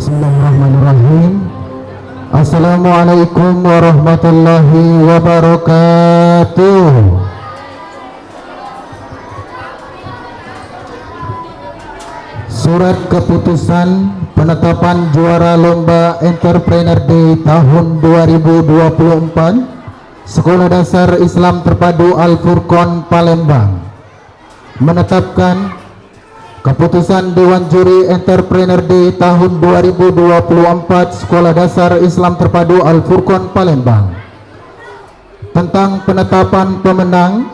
Bismillahirrahmanirrahim. Assalamualaikum warahmatullahi wabarakatuh. Surat keputusan penetapan juara lomba Entrepreneur Day tahun 2024 Sekolah Dasar Islam Terpadu Al-Furqan Palembang menetapkan keputusan Dewan Juri Entrepreneur Day tahun 2024 Sekolah Dasar Islam Terpadu Al-Furqan Palembang tentang penetapan pemenang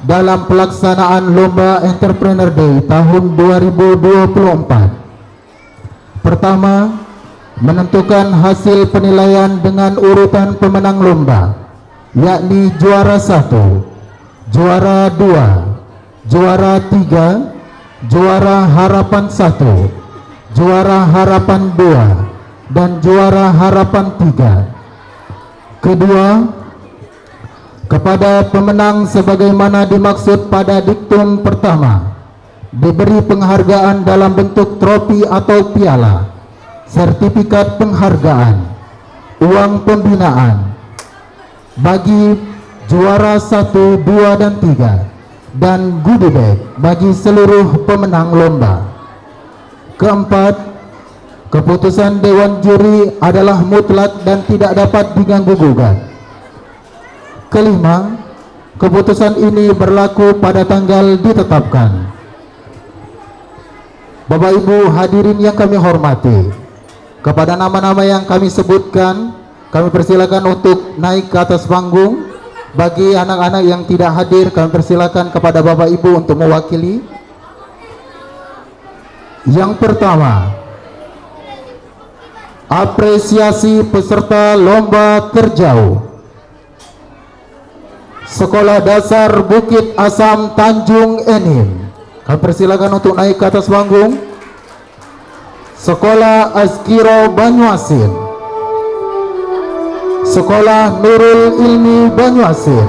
dalam pelaksanaan Lomba Entrepreneur Day tahun 2024. Pertama, menentukan hasil penilaian dengan urutan pemenang lomba, yakni juara 1, juara 2, juara 3, juara harapan 1, juara harapan 2, dan juara harapan 3. Kedua, kepada pemenang sebagaimana dimaksud pada diktum pertama, diberi penghargaan dalam bentuk trofi atau piala, sertifikat penghargaan, uang pembinaan bagi juara 1, 2, dan 3, dan goodie bag bagi seluruh pemenang lomba. Keempat, keputusan Dewan Juri adalah mutlak dan tidak dapat diganggu-gugat. Kelima, keputusan ini berlaku pada tanggal ditetapkan. Bapak Ibu hadirin yang kami hormati, kepada nama-nama yang kami sebutkan, kami persilakan untuk naik ke atas panggung. Bagi anak-anak yang tidak hadir, kami persilakan kepada Bapak Ibu untuk mewakili. Yang pertama, apresiasi peserta lomba terjauh Sekolah Dasar Bukit Asam Tanjung Enim. Kami persilakan untuk naik ke atas panggung. Sekolah Azkiro Banyuasin, Sekolah Nurul Ilmi Banyuasin,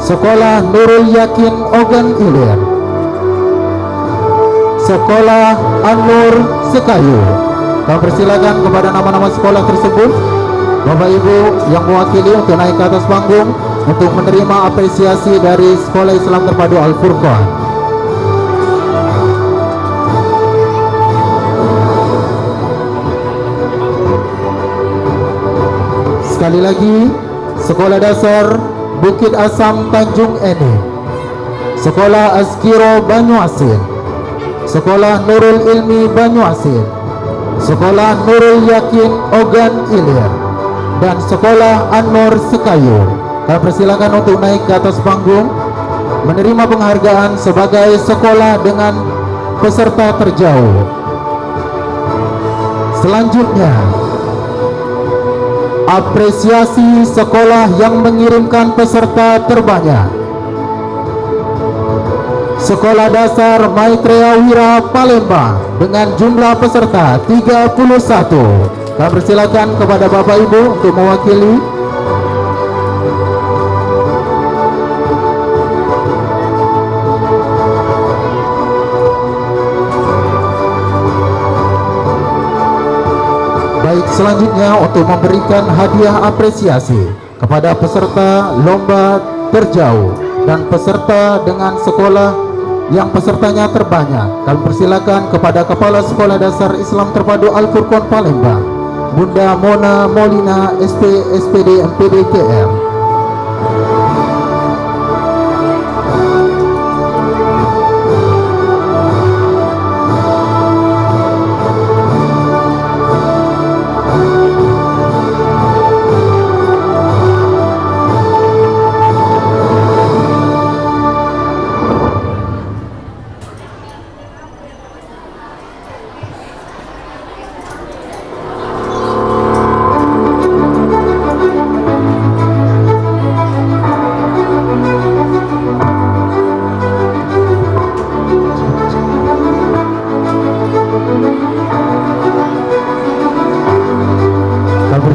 Sekolah Nurul Yakin Ogan Ilir, Sekolah An-Nur Sekayu. Kami persilakan kepada nama-nama sekolah tersebut, Bapak Ibu yang mewakili, untuk naik ke atas panggung untuk menerima apresiasi dari Sekolah Islam Terpadu Al-Furqan. Sekali lagi, Sekolah Dasar Bukit Asam Tanjung Enim, Sekolah Azkiro Banyuasin, Sekolah Nurul Ilmi Banyuasin, Sekolah Nurul Yakin Ogan Ilir, dan Sekolah An-Nur Sekayu. Kami persilakan untuk naik ke atas panggung menerima penghargaan sebagai sekolah dengan peserta terjauh. Selanjutnya, apresiasi sekolah yang mengirimkan peserta terbanyak. Sekolah Dasar Maitreya Wira Palembang dengan jumlah peserta 31. Kami persilakan kepada Bapak Ibu untuk mewakili. Baik, selanjutnya untuk memberikan hadiah apresiasi kepada peserta lomba terjauh dan peserta dengan sekolah yang pesertanya terbanyak, kami persilakan kepada Kepala Sekolah Dasar Islam Terpadu Al-Furqan Palembang, Bunda Mona Molina SPD MPD KM.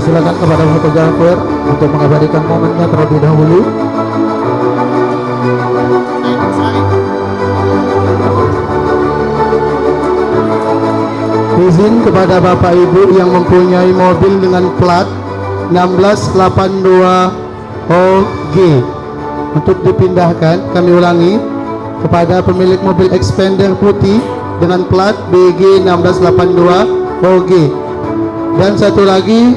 Silakan kepada fotografer untuk mengabadikan momennya terlebih dahulu. izin kepada Bapak Ibu yang mempunyai mobil dengan plat 1682 OG untuk dipindahkan. Kami ulangi, kepada pemilik mobil Expander putih dengan plat BG 1682 OG, dan satu lagi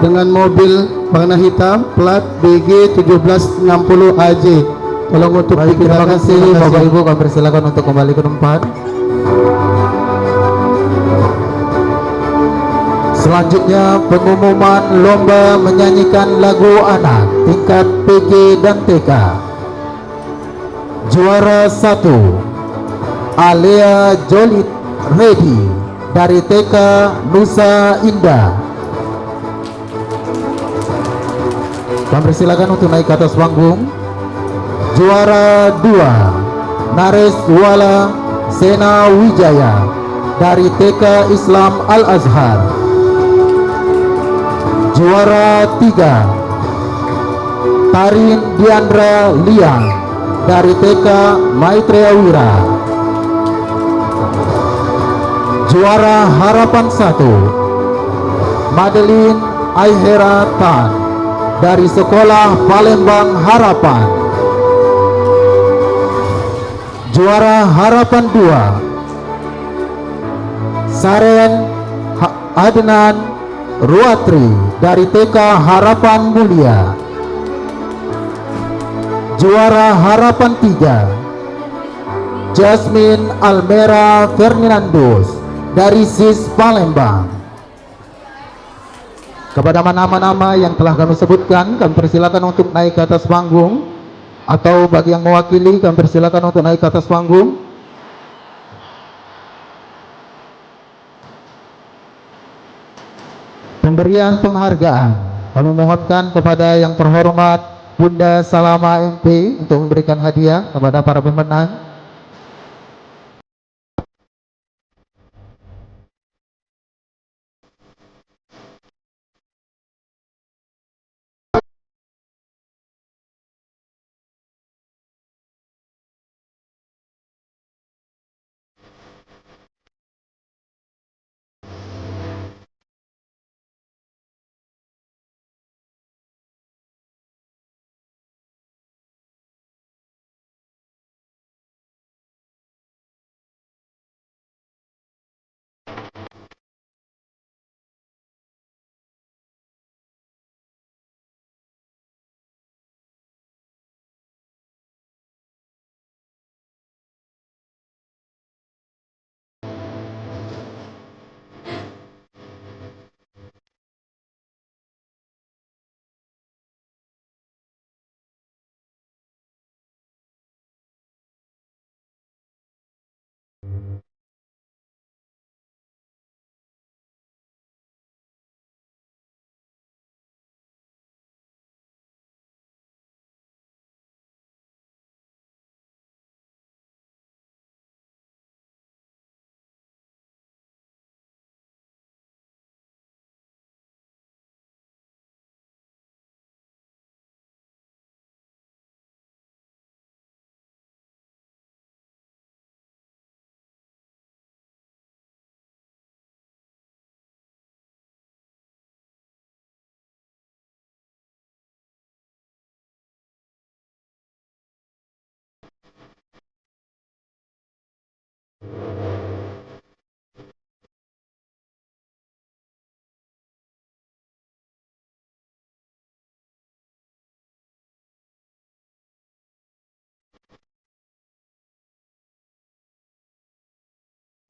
dengan mobil warna hitam plat BG 1760 AJ. Tolong untuk Baik, terima dipindahkan. kasih Bapak Ibu, kami persilakan untuk kembali ke tempat. Selanjutnya pengumuman lomba menyanyikan lagu anak tingkat PG dan TK. Juara 1 Alea Jolit Ready dari TK Nusa Indah. Kami persilakan untuk naik ke atas panggung. Juara 2 Nares Wala Sena Wijaya dari TK Islam Al Azhar. Juara 3 Tarin Diandra Liang dari TK Maitreya Wira. Juara harapan 1 Madeline Aihera Tan dari Sekolah Palembang Harapan. Juara harapan 2 Saren Adnan Ruatri dari TK Harapan Mulia. Juara harapan 3 Jasmine Almera Fernandus dari SIS Palembang. Kepada nama-nama yang telah kami sebutkan, kami persilakan untuk naik ke atas panggung, atau bagi yang mewakili kami persilakan untuk naik ke atas panggung. Pemberian penghargaan kami mohonkan kepada yang terhormat Bunda Salama MP untuk memberikan hadiah kepada para pemenang.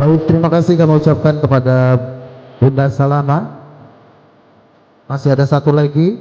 Baik, terima kasih kami ucapkan kepada Bunda Salama. Masih ada satu lagi.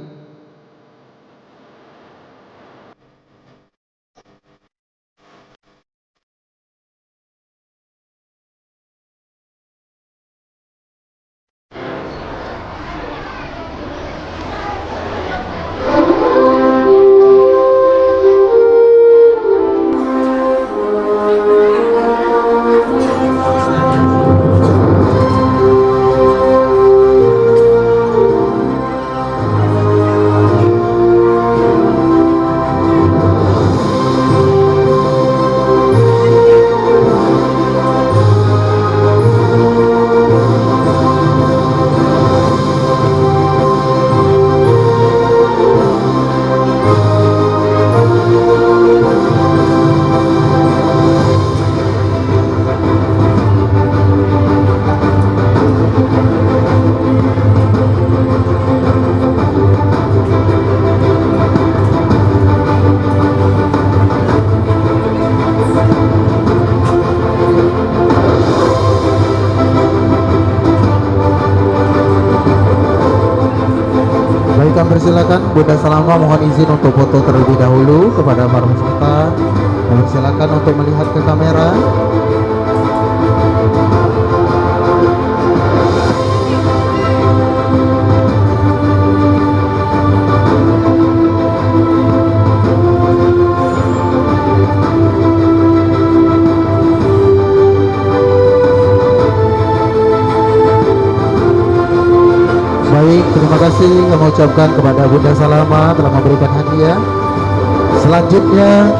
kami persilakan Bunda Salama mohon izin untuk foto terlebih dahulu kepada para peserta. Kami persilakan untuk melihat ke kamera. Baik, terima kasih kami ucapkan kepada Bunda Salama telah memberikan hadiah. Selanjutnya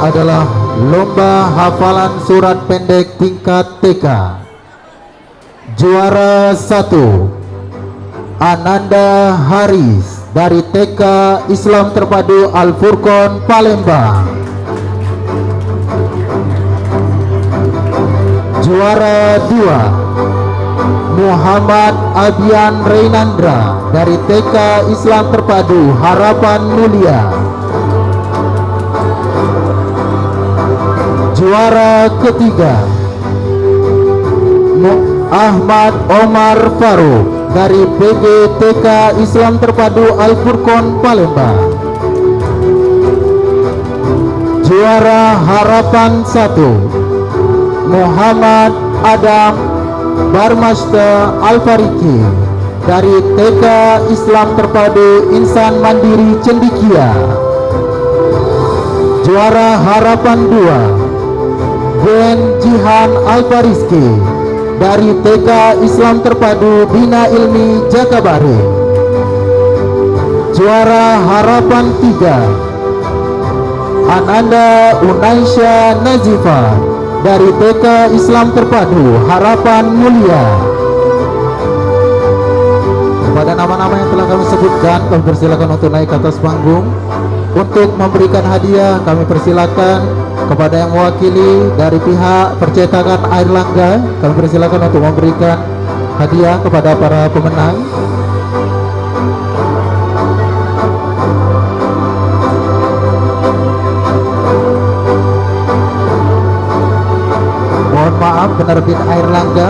adalah lomba hafalan surat pendek tingkat TK. Juara 1 Ananda Haris dari TK Islam Terpadu Al-Furqon Palembang. Juara 2 Muhammad Abian Reinandra dari TK Islam Terpadu Harapan Mulia. Juara ketiga Ahmad Omar Faruk dari PG TK Islam Terpadu Al-Furqon Palembang. Juara Harapan 1 Muhammad Adam Barmasta Al-Fariki dari TK Islam Terpadu Insan Mandiri Cendikia. Juara Harapan 2 Gwen Jihan Al-Fariski dari TK Islam Terpadu Bina Ilmi Jakabare. Juara Harapan 3 Ananda Unaisha Nazifa dari TK Islam Terpadu Harapan Mulia. Kepada nama-nama yang telah kami sebutkan, kami persilakan untuk naik ke atas panggung. Untuk memberikan hadiah, kami persilakan kepada yang mewakili dari pihak percetakan Airlangga. Kami persilakan untuk memberikan hadiah kepada para pemenang. Mohon maaf, penerbit Airlangga.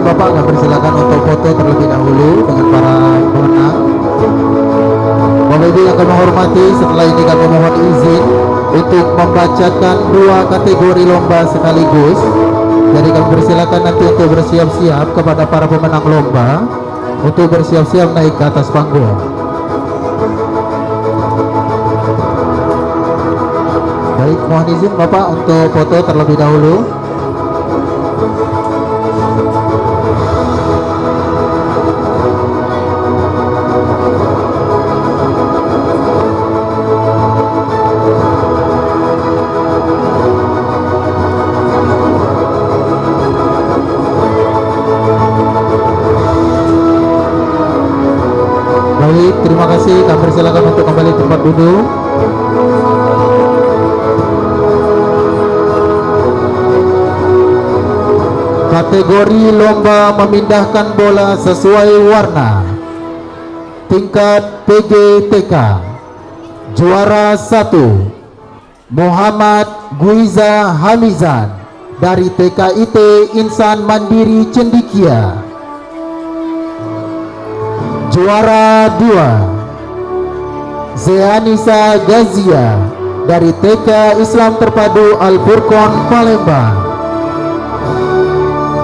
Bapak kami persilakan untuk foto terlebih dahulu dengan para pemenang. Bapak Ibu yang kami hormati, setelah ini kami mohon izin untuk membacakan dua kategori lomba sekaligus. Jadi kami persilakan nanti untuk bersiap-siap kepada para pemenang lomba untuk bersiap-siap naik ke atas panggung. Baik, mohon izin Bapak untuk foto terlebih dahulu. duduk. Kategori lomba memindahkan bola sesuai warna. Tingkat PGTK. Juara 1 Muhammad Guiza Hamizan dari TKIT Insan Mandiri Cendikia. Juara 2 Zeanisa Gazia dari TK Islam Terpadu Al-Furqon Palembang.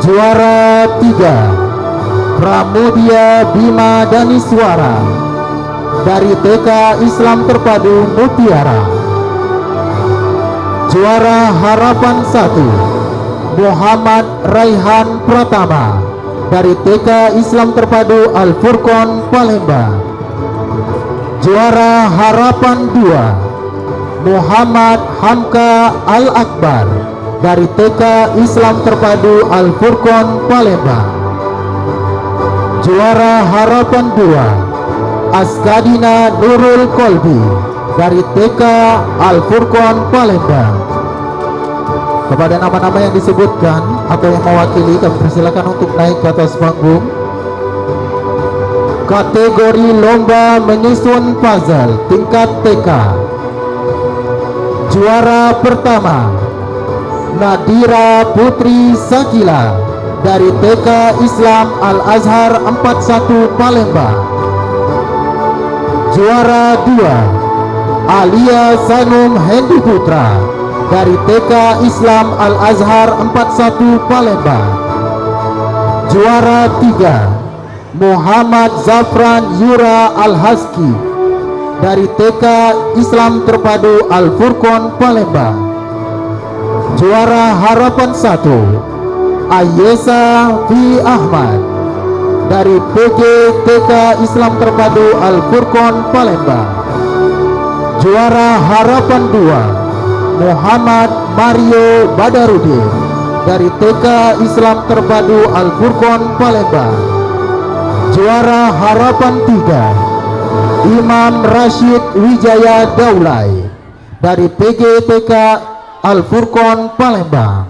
Juara 3 Pramudia Bima Daniswara dari TK Islam Terpadu Mutiara. Juara harapan 1 Muhammad Raihan Pratama dari TK Islam Terpadu Al-Furqon Palembang. Juara harapan 2 Muhammad Hamka Al-Akbar dari TK Islam Terpadu Al-Furqon Palembang. Juara harapan 2 Askadina Nurul Kolbi dari TK Al-Furqon Palembang. Kepada nama-nama yang disebutkan atau yang mewakili, kami persilakan untuk naik ke atas panggung. Kategori lomba menyusun puzzle tingkat TK. Juara pertama Nadira Putri Sakila dari TK Islam Al-Azhar 41 Palembang. Juara 2 Alia Sanum Hendi Putra dari TK Islam Al-Azhar 41 Palembang. Juara 3 Muhammad Zafran Yura Al-Haski dari TK Islam Terpadu Al-Furqon Palembang. Juara harapan 1 Ayesa V. Ahmad dari PG TK Islam Terpadu Al-Furqon Palembang. Juara harapan 2 Muhammad Mario Badarudin dari TK Islam Terpadu Al-Furqon Palembang. Juara harapan 3 Imam Rashid Wijaya Daulay dari PGTK Al-Furqon Palembang.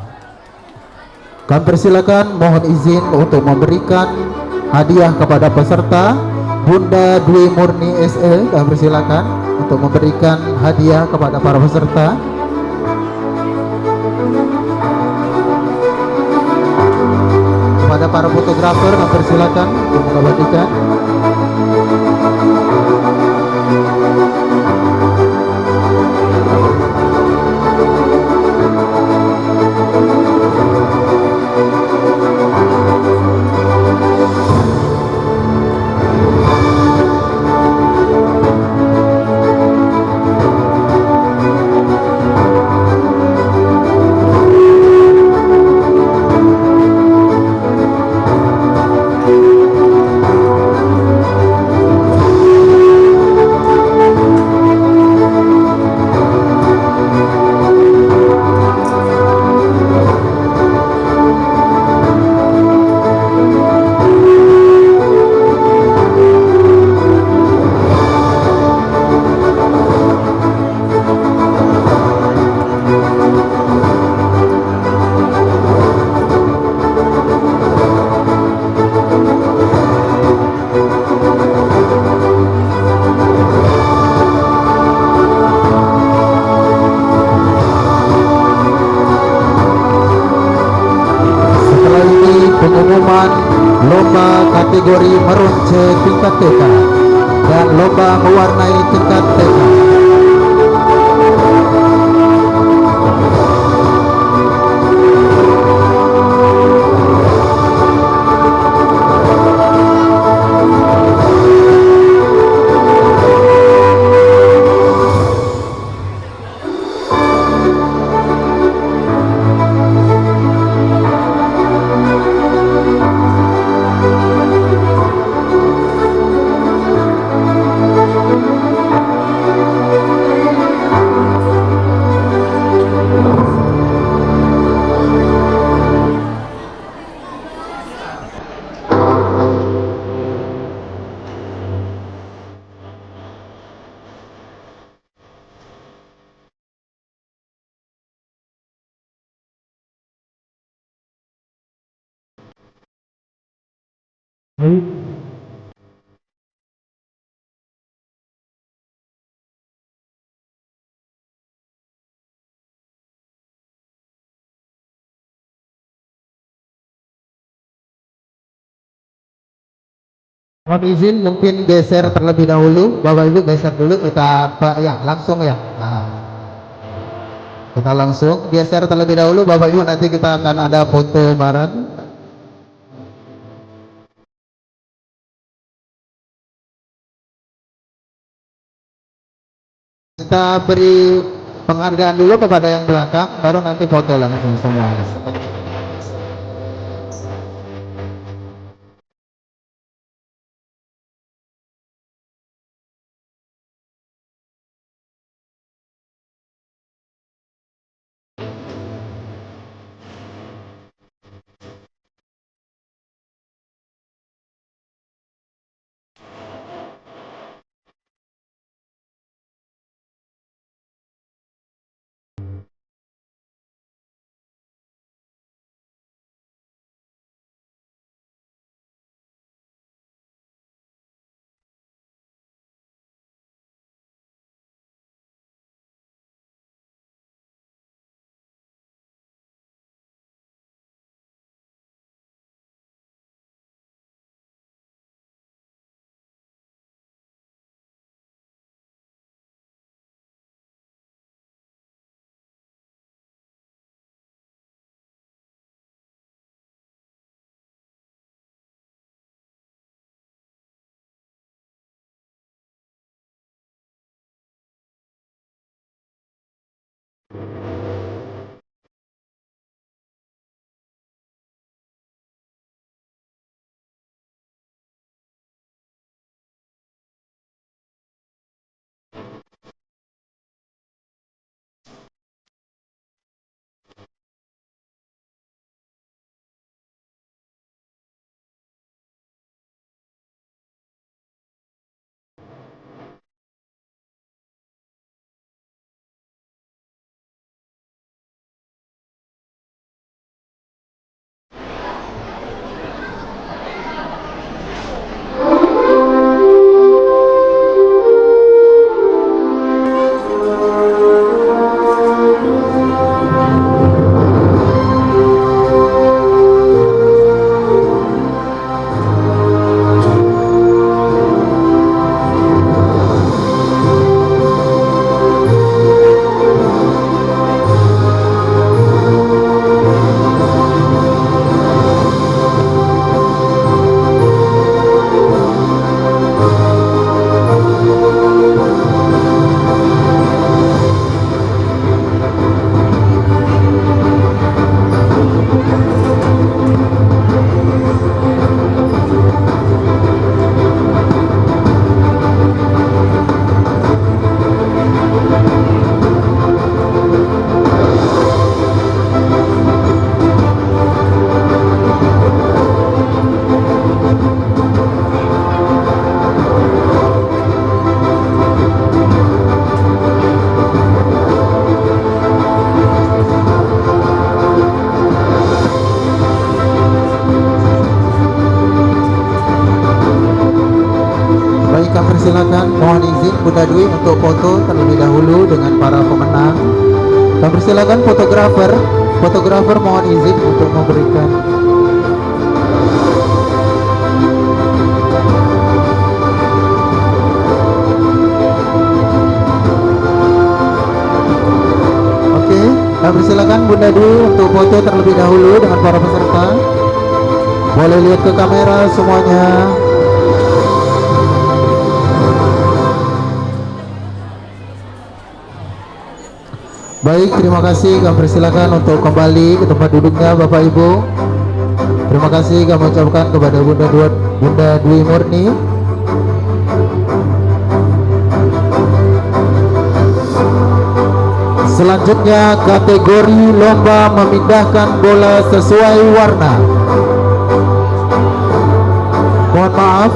Kami persilakan, mohon izin untuk memberikan hadiah kepada peserta. Bunda Dwi Murni SE, kami persilakan untuk memberikan hadiah kepada para peserta. Kepada para fotografer, kami persilakan untuk mengabadikan. Pengumuman lomba kategori meronce tingkat TK dan lomba mewarnai tingkat TK. Baik. Mohon izin mungkin geser terlebih dahulu, Bapak Ibu geser dulu, kita ya langsung ya. Nah, kita langsung geser terlebih dahulu, Bapak Ibu, nanti kita akan ada foto bareng. Kita beri penghargaan dulu kepada yang belakang, baru nanti foto langsung semua. Silakan, mohon izin Bunda Dwi untuk foto terlebih dahulu dengan para pemenang. Kami persilakan fotografer mohon izin untuk memberikan. Oke, kami persilakan Bunda Dwi untuk foto terlebih dahulu dengan para peserta. Boleh lihat ke kamera semuanya. Baik, terima kasih. Kami persilakan untuk kembali ke tempat duduknya Bapak Ibu. Terima kasih kami ucapkan kepada Bunda Dwi Murni. Selanjutnya kategori lomba memindahkan bola sesuai warna. Mohon maaf,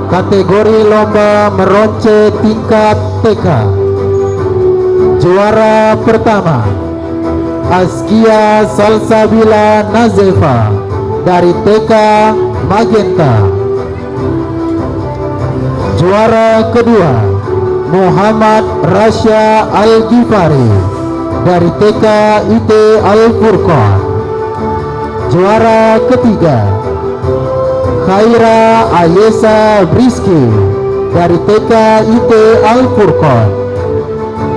kategori lomba meronce tingkat TK. Juara pertama Askia Salsabila Nazefa dari TK Magenta. Juara kedua Muhammad Rasya Al-Ghifari dari TK IT Al-Furqan. Juara ketiga Khaira Ayesa Briski dari TK IT Al-Furqan.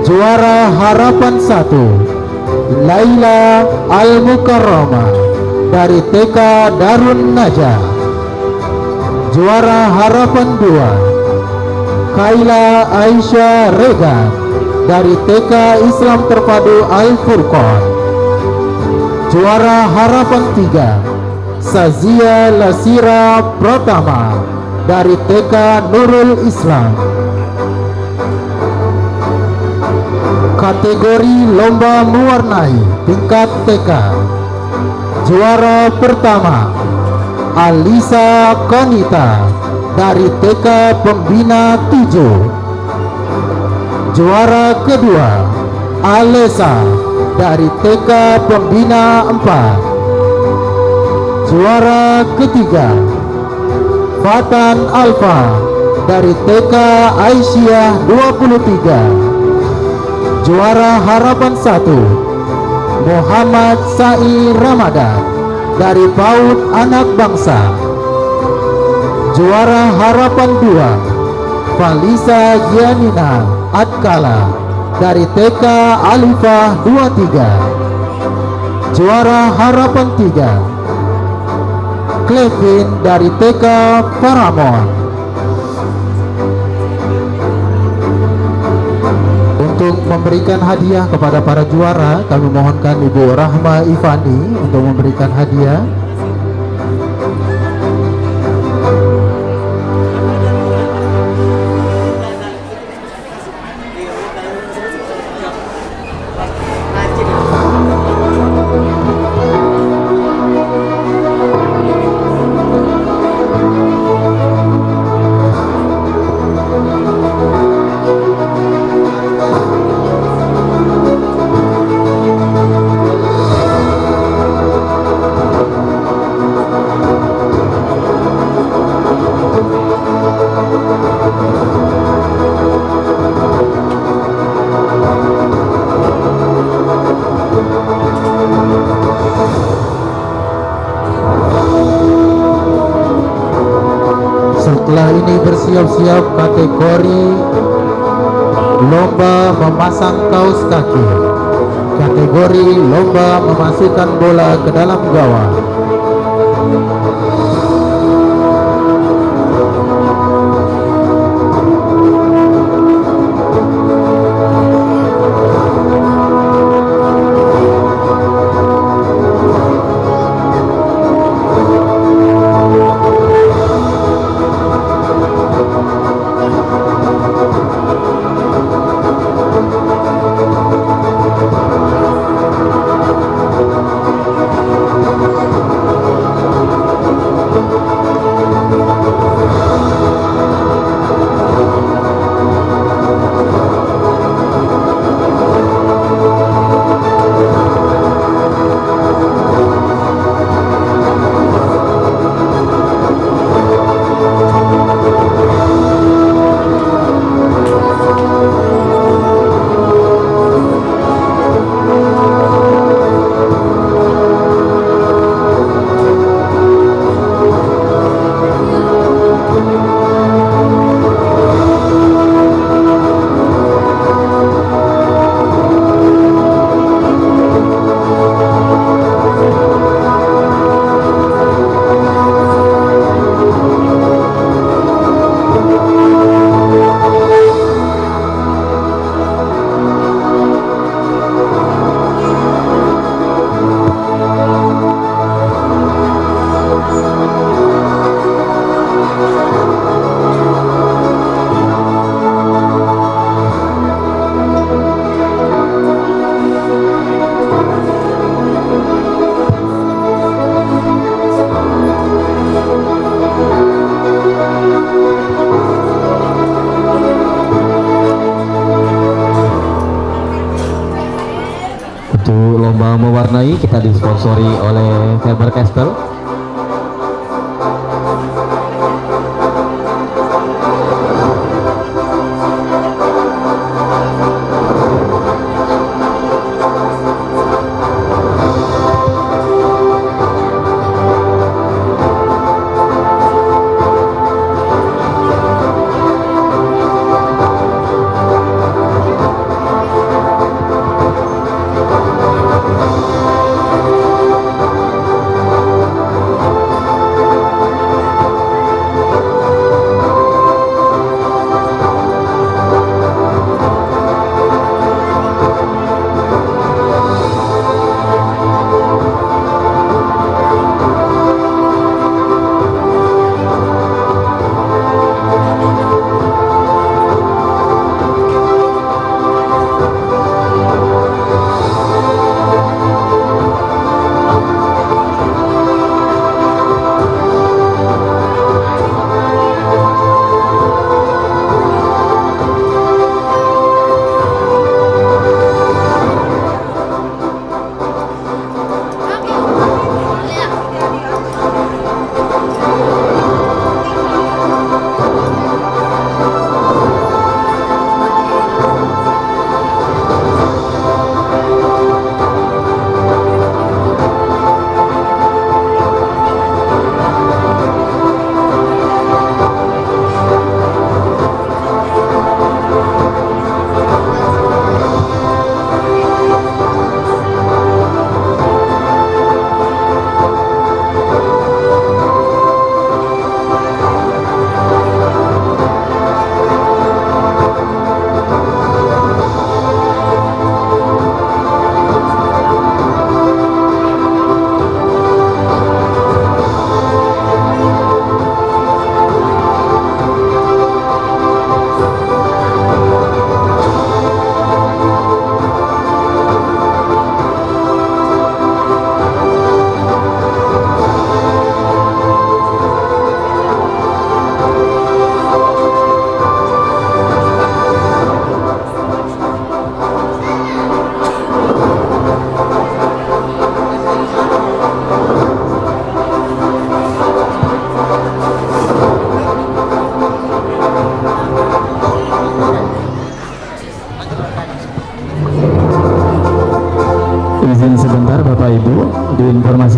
Juara harapan 1 Laila Al-Mukarramah dari TK Darun Najah. Juara harapan 2 Kaila Aisyah Regan dari TK Islam Terpadu Al-Furqan. Juara harapan 3 Sazia Lasira Pratama dari TK Nurul Islam. Kategori lomba mewarnai tingkat TK. Juara pertama Alisa Konita dari TK Pembina 7. Juara kedua Alesa dari TK Pembina 4. Juara ketiga Fatan Alfa dari TK Aisyah 23. Juara harapan 1 Muhammad Sai Ramadan dari PAUD Anak Bangsa. Juara harapan 2 Falisa Gianina Adkala dari TK Alifah 23. Juara harapan 3 Clevin dari TK Paramount. Untuk memberikan hadiah kepada para juara, kami mohonkan Ibu Rahma Ivani untuk memberikan hadiah. Setelah ini bersiap-siap kategori lomba memasang kaos kaki, kategori lomba memasukkan bola ke dalam gawang. Untuk lomba mewarnai kita disponsori oleh Faber Castell.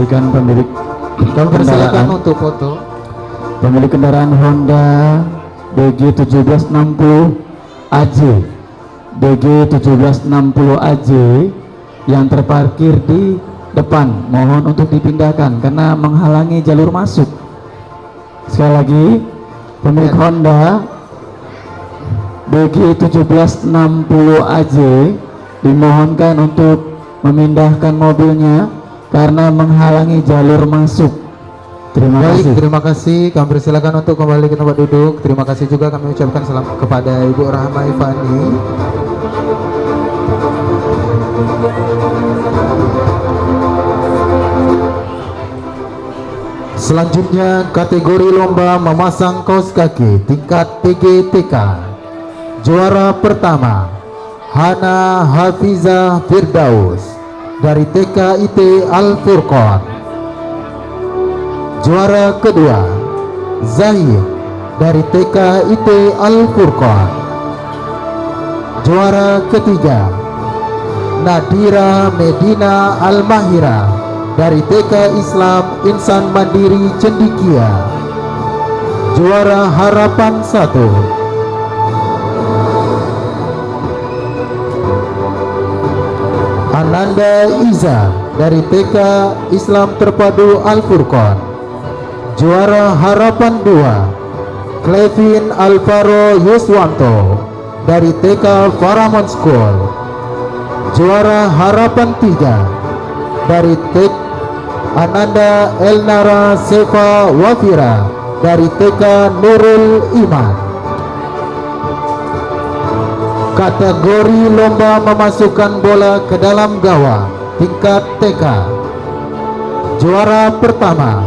menyaksikan pemilik Kami persilakan kendaraan untuk foto. pemilik kendaraan Honda DG 1760 AJ DG 1760 AJ yang terparkir di depan, mohon untuk dipindahkan karena menghalangi jalur masuk. Sekali lagi, pemilik Honda DG 1760 AJ dimohonkan untuk memindahkan mobilnya karena menghalangi jalur masuk. Terima Baik, kasih. terima kasih. Kami persilakan untuk kembali ke tempat duduk. Terima kasih juga kami ucapkan selamat kepada Ibu Rahma Ifani. Selanjutnya kategori lomba memasang kaos kaki tingkat PGTK. Juara pertama Hana Hafiza Firdaus dari TKIT Al Furqan. Juara kedua Zahir dari TKIT Al Furqan. Juara ketiga Nadira Medina Al Mahira dari TK Islam Insan Mandiri Cendikia. Juara harapan 1 Ananda Iza dari TK Islam Terpadu Al Furqan. Juara harapan 2 Clevin Alvaro Yuswanto dari TK Faramon School. Juara harapan 3 dari TK Ananda Elnara Sefa Wafira dari TK Nurul Iman. Kategori lomba memasukkan bola ke dalam gawang tingkat TK. Juara pertama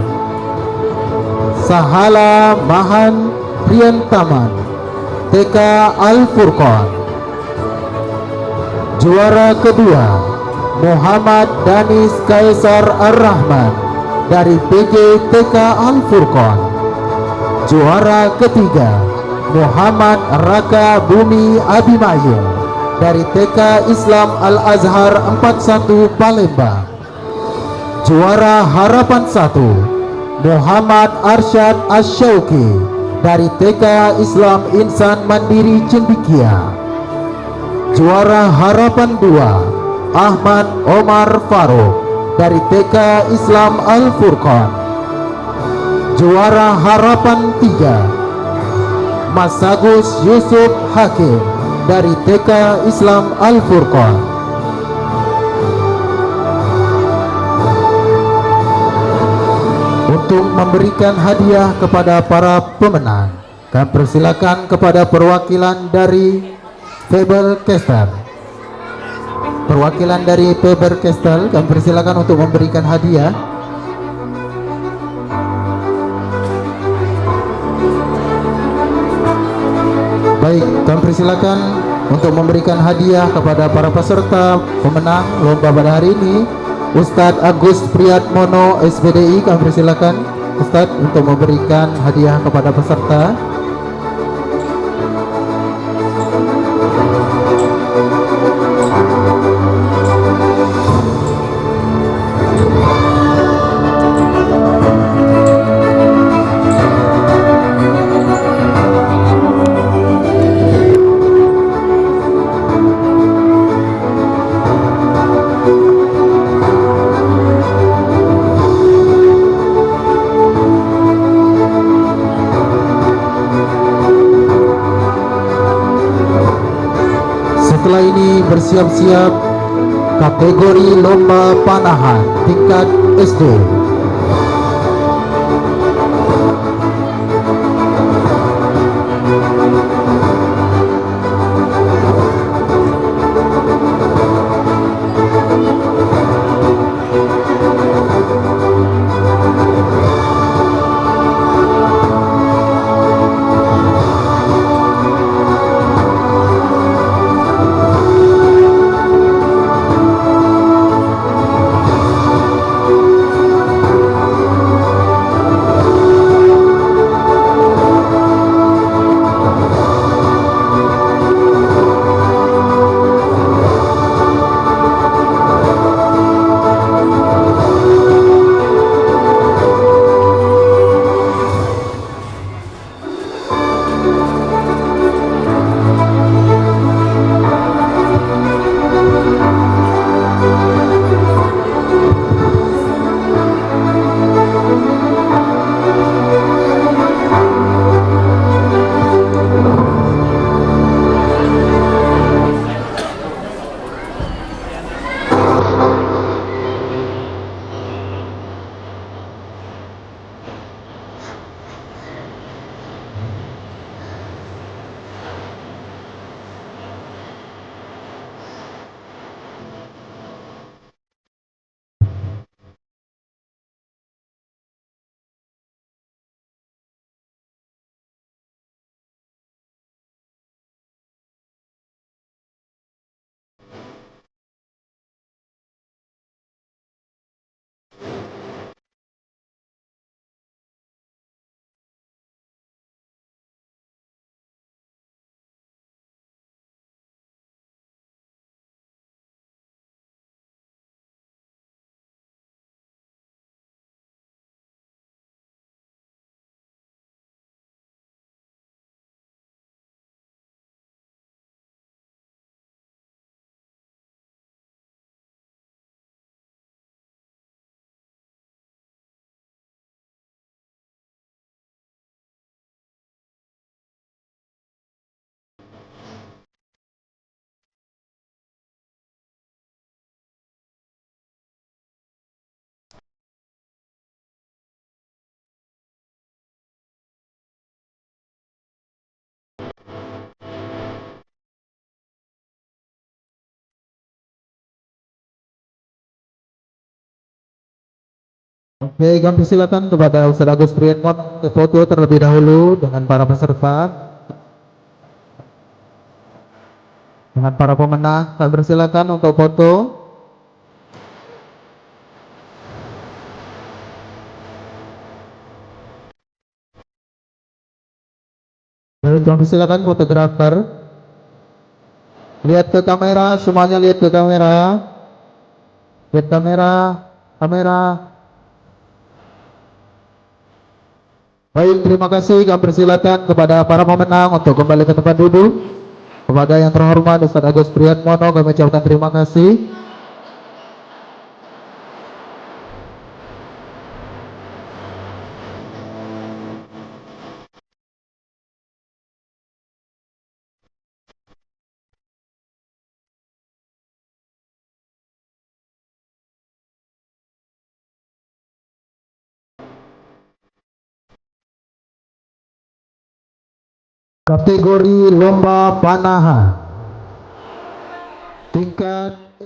Sahala Mahan Priyantaman TK Al Furqan. Juara kedua Muhammad Danis Kaisar Ar-Rahman dari PG TK Al Furqan. Juara ketiga Muhammad Raka Bumi Abimayu dari TK Islam Al-Azhar 41 Palembang. Juara harapan 1 Muhammad Arsyad Asyauki dari TK Islam Insan Mandiri Cendikia. Juara harapan 2 Ahmad Omar Faruk dari TK Islam Al Furqan. Juara harapan 3 Mas Agus Yusuf Hakim dari TK Islam Al Furqan. Untuk memberikan hadiah kepada para pemenang, kami persilakan kepada perwakilan dari Faber Castell. Perwakilan dari Faber Castell, kami persilakan untuk memberikan hadiah. Baik, kami persilakan untuk memberikan hadiah kepada para peserta pemenang lomba pada hari ini. Ustadz Agus Priyatmono SPDI, kami persilakan Ustadz untuk memberikan hadiah kepada peserta. Setelah ini bersiap-siap kategori lomba panahan tingkat SD. Oke, kami silakan kepada Ustaz Agus Priantmon foto terlebih dahulu dengan para peserta, dengan para pemenang. Kami persilakan untuk foto. Baik, kami silakan fotografer. Lihat ke kamera, semuanya lihat ke kamera. Lihat kamera, kamera. Baik, terima kasih. Kami persilakan kepada para pemenang untuk kembali ke tempat duduk. Kepada yang terhormat Ustaz Agus Priantmono, kami ucapkan terima kasih. Kategori lomba panahan tingkat